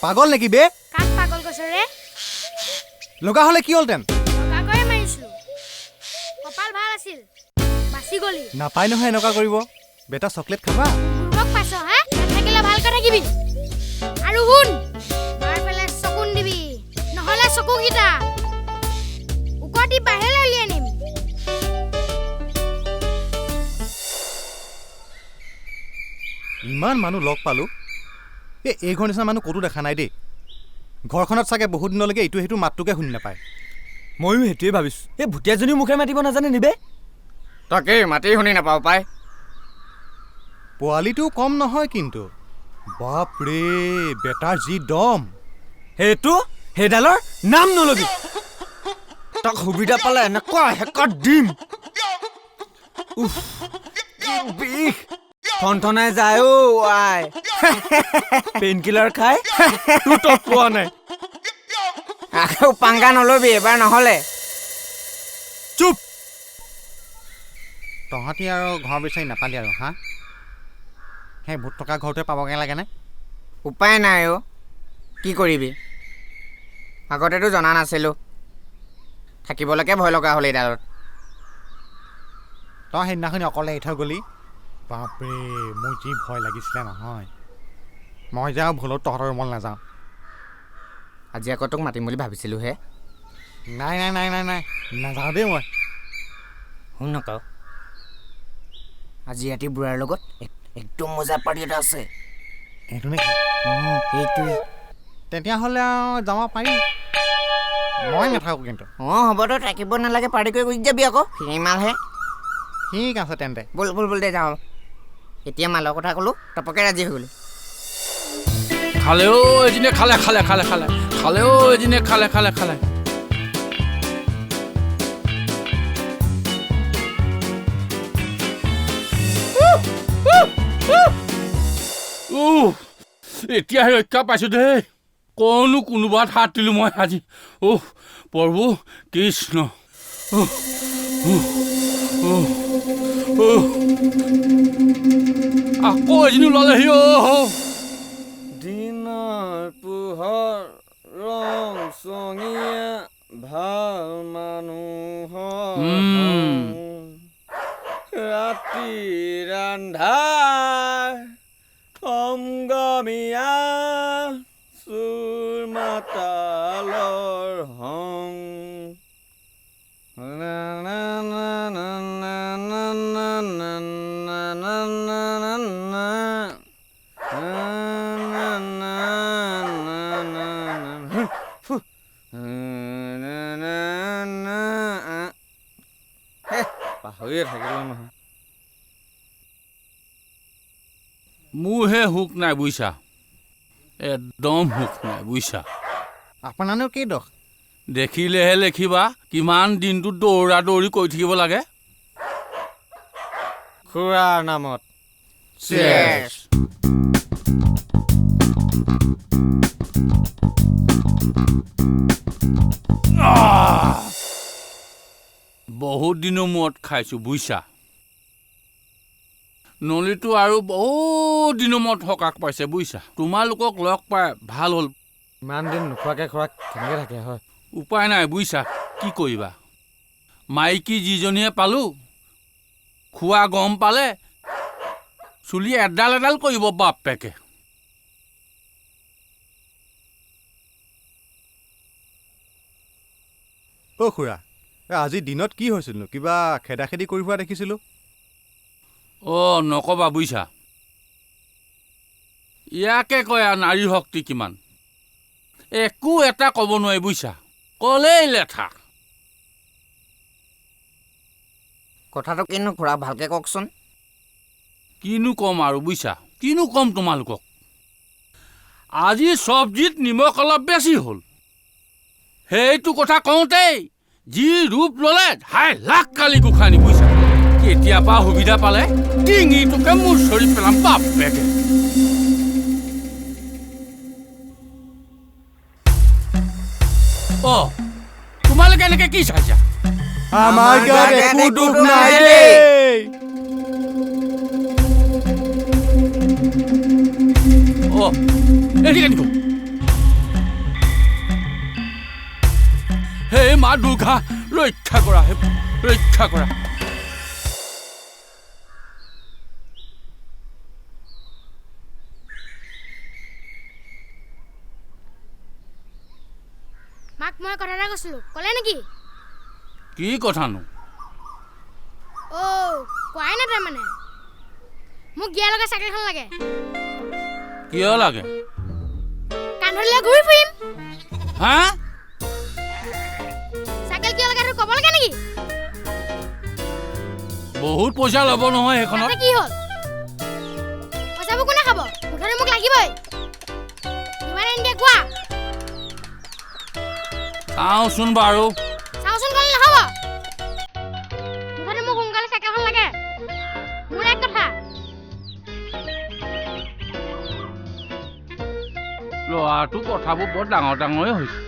পাগল নেকি বে? কাক পাগল কৈছ ৰে? লগা হলে কি হলতেন? লগাকৈয়ে মাৰিছিলো। কপাল ভাল আছিল, বাচি গলি। নাপায় নহয় এনেকুৱা কৰিব। বেটা চকলেট খাবা? বুৰ্বক পাইছ হে? নাথাকিলে ভালকৈ থাকিবি। আৰু শুন, মাৰ পেলে চকুন দিবি, নহলে চকুকেইটা উকতি বাহিৰলৈ উলিয়াই আনিম। ইমান মানুহ লগ পালো, এই ঘৰ নিচিনা মানুহ ক'তো দেখা নাই দেই। ঘৰখনত চাগে বহুত দিনলৈকে ইটো সিটো মাতটোকে শুনি নাপায়। ময়ো সেইটোৱে ভাবিছোঁ। এই ভুটীয়াজনীও মুখে মাতিব নাজানে নিবে? তাকেই মাতেই শুনি নাপাওঁ পাই। পোৱালিটোও কম নহয় কিন্তু। বাপৰে, বেটাৰ যি দম। সেইটো সেইডালৰ নাম নলবি। তাক সুবিধা পালে এনেকুৱা হেকাত দিম। উফ, কি বিষ থনথনাই যায় অ' আই। পেইন কিলাৰ খাই তোৰ তত পোৱা নাই। আকৌ পাংগা নলবি এবাৰ নহ'লে। চুপ। তহঁতি আৰু ঘৰ বিচাৰি নাপালি আৰু হা? সেই ভূত থকা ঘৰটোৱে পাবগৈ লাগেনে? উপায় নাই অ', কি কৰিবি? আগতেতো জনা নাছিলোঁ, থাকিবলৈকে ভয় লগা হ'ল এইডালত। তই সেইদিনাখনি অকলে এৰি থৈ গলি। বাপৰে, মোৰ যি ভয় লাগিছিলে নহয়। মই যে আৰু ভুলত তহঁতৰ ৰুমলৈ নাযাওঁ। আজি আকৌ তোক মাতিম বুলি ভাবিছিলোঁহে। নাই নাই নাই নাই নাই, নাযাওঁ দেই মই। শুন নকওঁ, আজি ৰাতি বুঢ়াৰ লগত একদম মজা পাৰ্টি এটা আছে। এইটো নেকি? অঁ এইটোৱে। তেতিয়াহ'লে আৰু যাব পাৰি। মই নাথাকোঁ কিন্তু। অঁ হ'ব, তই থাকিব নালাগে, পাৰ্টি কৰি গুচি যাবি আকৌ। সিমালহে। ঠিক আছে তেন্তে। ব'ল ব'ল ব'ল দে যাওঁ। এতিয়া মালৰ কথা ক'লোঁ, টপকে ৰাজি হৈ গ'লি। খালেও এদিনে খালে খালে খালে খালে খালেও এদিনে খালে খালে খালে। এতিয়াহে ৰক্ষা পাইছোঁ দেই। কনো কোনোবাত হাত দিলোঁ মই আজি। প্ৰভু কৃষ্ণ। আকৌ এদিন ওলালেহি অ'। দিনৰ পোহৰ ৰং চঙীয়া ভাল মানুহৰ ৰাতিৰ আন্ধাৰ সংগমীয়া চুৰ মাতালৰ হং। পাহৰিয়ে থাকিলোঁ নহয়। মোৰহে হুক নাই বুইছা, একদম হুক নাই বুইছা। আপোনাৰনো কি দোষ? দেখিলেহে লেখিবা কিমান দিনটো দৌৰা দৌৰি কৰি থাকিব লাগে। খুৰাৰ নামত চেছ। বহুত দিনৰ মূৰত খাইছোঁ বুইছা। নলীটো আৰু বহুত দিনৰ মূৰত সকাহ পাইছে বুইছা। তোমালোকক লগ পাই ভাল হ'ল। ইমান দিন নোখোৱাকৈ খোৰাক কেনেকৈ থাকে হয়? উপায় নাই বুইছা, কি কৰিবা। মাইকী যিজনীয়ে পালোঁ, খোৱা গম পালে চুলি এডাল এডাল কৰিব বাপেকে। অ' খুৰা, আজি দিনত কি হৈছিলনো? কিবা খেদা খেদি কৰি ফুৰা দেখিছিলোঁ। নক'বা বুইছা। ইয়াকে কয় আৰু নাৰী শক্তি কিমান। একো এটা ক'ব নোৱাৰি বুইছা, ক'লেই লেঠা। কথাটো কিনো খুৰা, ভালকৈ কওকচোন। কিনো ক'ম আৰু বুইছা, কিনো ক'ম তোমালোকক। আজি চব্জিত নিমখ অলপ বেছি হ'ল। সেইটো কথা কওঁতেই যি ৰূপ ল'লে হাই লাখ কালি গোসাঁনী বুইছা। কেতিয়াবা সুবিধা পালে ডিঙিটোকে মোৰ চৰি পেলাম বাপেকে। তোমালোকে এনেকে কি চাইছা? আমাৰ গাত একো দুখ নাই দেই। এদিকে নিকো মা দুৰ্গা ৰক্ষা কৰা হে ৰক্ষা কৰা মাক মই কথা এটা কৈছিলোঁ ক'লে নেকি কি কথানো অ' কোৱাই নাই তাৰমানে মোক গিয়াৰ লগা চাইকেলখন লাগে কিয় লাগে কান্ধলৈ ঘূৰি ফুৰিম হা চাইকেল কিয় লাগে ক'ব লাগে নেকি বহুত পইচা ল'ব নহয় সেইখনত তাতে কি হ'ল পইচাবোৰ কোনে খাব মুঠতে মোক লাগিবই কিমান আনি দিয়ে কোৱা চাওঁচোন বাৰু চাওঁচোন ক'লে নহ'ব মুঠতে মোক সোনকালে চাইকেলখন লাগে মোৰ এক কথা ল'ৰাটো কথাবোৰ বৰ ডাঙৰ ডাঙৰে হৈছে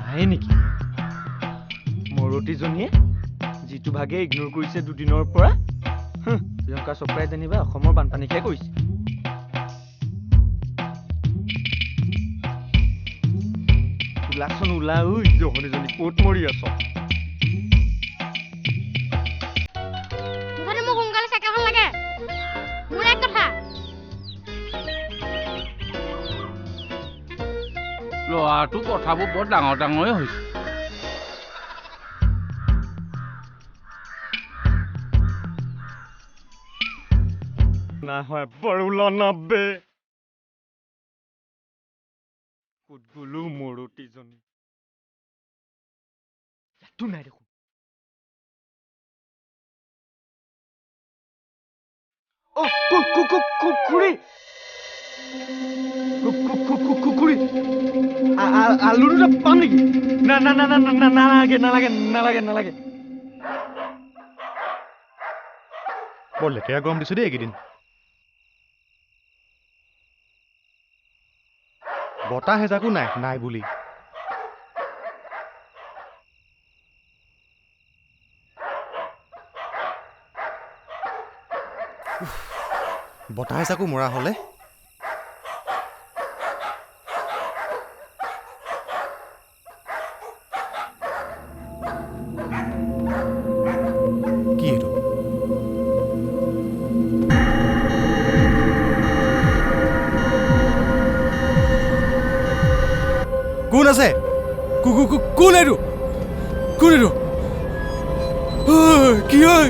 নাই নেকি মৰতীজনীয়ে যিটো ভাগে ইগনোৰ কৰিছে দুদিনৰ পৰা প্ৰিয়ংকা চোপ্ৰাই যেনিবা অসমৰ বানপানীকে কৰিছে ওলাচোন ওলা ঐ জহনীজনী ক'ত মৰি আছ মুঠতে মোক সোনকালে চাইকেলখন লাগে মোৰ এক কথা ল'ৰাটো কথাবোৰ বৰ ডাঙৰ ডাঙৰে হৈছে না হয় বৰুলা নাবে ক'ত গ'লো মৰতীজনী ইয়াতো নাই দেখোন খুৰী খুৰী আলু দুটা পাম নেকি না না না না না নালাগে নালাগে নালাগে নালাগে বৰ লেতেৰা গৰম দিছোঁ দেই এইকেইদিন বতাহ এজাকো নাই নাই বুলি বতাহ এজাকো মৰা হ'লে কি এইটো কোন আছে কোন এইটো কোন এইটো কি হয়